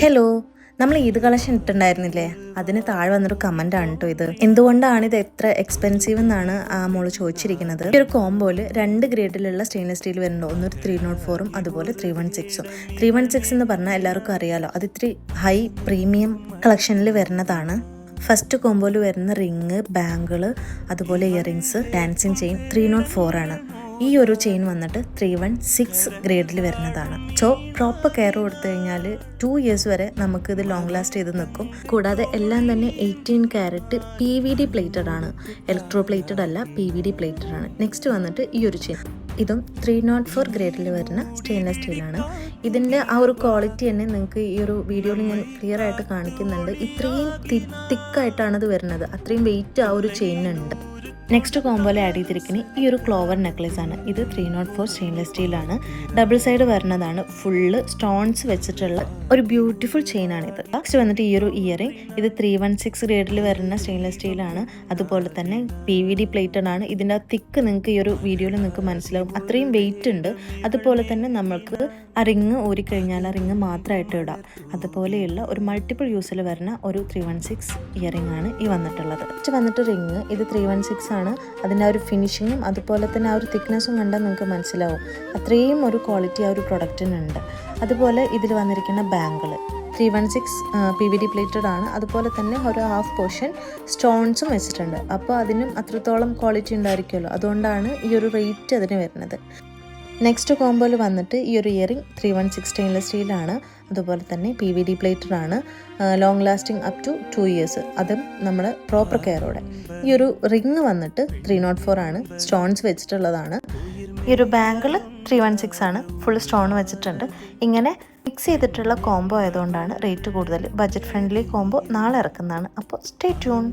Hello, നമ്മൾ Eid collection ഇട്ടുണ്ടായിരുന്നില്ലേ? അതിന് താഴെ വന്നൊരു കമന്റ് ആണ് കേട്ടോ ഇത്. എന്തുകൊണ്ടാണ് ഇത് എത്ര എക്സ്പെൻസീവ് എന്നാണ് ആ മോള് ചോദിച്ചിരിക്കുന്നത്. ഈ ഒരു കോംബോയില് 2 ഗ്രേഡിലുള്ള സ്റ്റെയിൻലെസ് സ്റ്റീൽ വരുന്നുണ്ട്. ഒന്നൊരു 304ഉം അതുപോലെ 316ഉം. 316 എന്ന് പറഞ്ഞാൽ എല്ലാവർക്കും അറിയാലോ, അത് ഇത്തിരി ഹൈ പ്രീമിയം കളക്ഷനിൽ വരുന്നതാണ്. ഫസ്റ്റ് കോംബോയിൽ വരുന്ന റിങ്, ബാങ്കിള്, അതുപോലെ ഇയറിങ്സ്, ഡാൻസിങ് ചെയിൻ 304 ആണ്. ഈ ഒരു ചെയിൻ വന്നിട്ട് 316 ഗ്രേഡിൽ വരുന്നതാണ്. സോ പ്രോപ്പർ കെയർ കൊടുത്തു കഴിഞ്ഞാൽ 2 ഇയേഴ്സ് വരെ നമുക്ക് ഇത് ലോങ് ലാസ്റ്റ് ചെയ്ത് നിൽക്കും. കൂടാതെ എല്ലാം തന്നെ 18 ക്യാരറ്റ് PVD പ്ലേറ്റഡ് ആണ്, ഇലക്ട്രോ പ്ലേറ്റഡ് അല്ല, PVD പ്ലേറ്റഡ് ആണ്. നെക്സ്റ്റ് വന്നിട്ട് ഈ ഒരു ചെയിൻ, ഇതും 304 ഗ്രേഡിൽ വരുന്ന സ്റ്റെയിൻലെസ് സ്റ്റീലാണ്. ഇതിൻ്റെ ആ ഒരു ക്വാളിറ്റി തന്നെ നിങ്ങൾക്ക് ഈ ഒരു വീഡിയോയിൽ ഞാൻ ക്ലിയർ ആയിട്ട് കാണിക്കുന്നുണ്ട്. ഇത്രയും തിക്കായിട്ടാണ് ഇത് വരുന്നത്, അത്രയും വെയിറ്റ് ആ ഒരു ചെയിനുണ്ട്. നെക്സ്റ്റ് കോംബോയിൽ ആഡ് ചെയ്തിരിക്കുന്നത് ഈ ഒരു ക്ലോവർ നെക്ലേസ് ആണ്. ഇത് 304 സ്റ്റെയിൻലെസ് സ്റ്റീലാണ്, ഡബിൾ സൈഡ് വരുന്നതാണ്, ഫുള്ള് സ്റ്റോൺസ് വെച്ചിട്ടുള്ള ഒരു ബ്യൂട്ടിഫുൾ ചെയിൻ ആണ് ഇത്. നെക്സ്റ്റ് വന്നിട്ട് ഈ ഒരു ഇയറിംഗ്, ഇത് 316 ഗ്രേഡിൽ വരുന്ന സ്റ്റെയിൻലെസ് സ്റ്റീലാണ്, അതുപോലെ തന്നെ PVD പ്ലേറ്റഡ് ആണ്. ഇതിൻ്റെ തിക്ക് നിങ്ങൾക്ക് ഈ ഒരു വീഡിയോയിൽ നിങ്ങൾക്ക് മനസ്സിലാവും, അത്രയും വെയിറ്റ് ഉണ്ട്. അതുപോലെ തന്നെ നമ്മൾക്ക് ആ റിങ് ഊരിക്കഴിഞ്ഞാൽ ആ റിങ് മാത്രമായിട്ട് ഇടാം. അതുപോലെയുള്ള ഒരു മൾട്ടിപ്പിൾ യൂസിൽ വരുന്ന ഒരു 316 ഇയറിംഗ് ആണ് ഈ വന്നിട്ടുള്ളത്. നെക്സ്റ്റ് വന്നിട്ട് റിങ്, ഇത് 316 ആണ്. അതിൻ്റെ ആ ഒരു ഫിനിഷിങ്ങും അതുപോലെ തന്നെ ആ ഒരു തിക്നെസ്സും കണ്ടാൽ നിങ്ങൾക്ക് മനസ്സിലാവും, അത്രയും ഒരു ക്വാളിറ്റി ആ ഒരു പ്രൊഡക്റ്റിനുണ്ട്. അതുപോലെ ഇതിൽ വന്നിരിക്കുന്ന ബാങ്കിള് 316 PVD പ്ലേറ്റഡ് ആണ്. അതുപോലെ തന്നെ ഒരു ഹാഫ് പോർഷൻ സ്റ്റോൺസും വെച്ചിട്ടുണ്ട്. അപ്പോൾ അതിനും അത്രത്തോളം ക്വാളിറ്റി ഉണ്ടായിരിക്കുമല്ലോ, അതുകൊണ്ടാണ് ഈ ഒരു റേറ്റ് അതിന് വരുന്നത്. നെക്സ്റ്റ് കോംബോയിൽ വന്നിട്ട് ഈ ഒരു ഇയറിംഗ് 316 സ്റ്റെയിൻലെസ് സ്റ്റീലാണ്, അതുപോലെ തന്നെ PVD പ്ലേറ്റഡ് ആണ്, long lasting up to 2 years, അതും നമ്മൾ പ്രോപ്പർ കെയറോടെ. ഈ ഒരു റിങ് വന്നിട്ട് 304 ആണ്, സ്റ്റോൺസ് വെച്ചിട്ടുള്ളതാണ്. ഈ ഒരു ബാങ്കിൾ 316 ആണ്, ഫുൾ സ്റ്റോൺ വെച്ചിട്ടുണ്ട്. ഇങ്ങനെ മിക്സ് ചെയ്തിട്ടുള്ള കോംബോ ആയതുകൊണ്ടാണ് റേറ്റ് കൂടുതൽ. ബഡ്ജറ്റ് ഫ്രണ്ട്ലി കോംബോ നാളെ ഇറക്കുന്നതാണ്. അപ്പോൾ സ്റ്റേ ട്യൂൺ.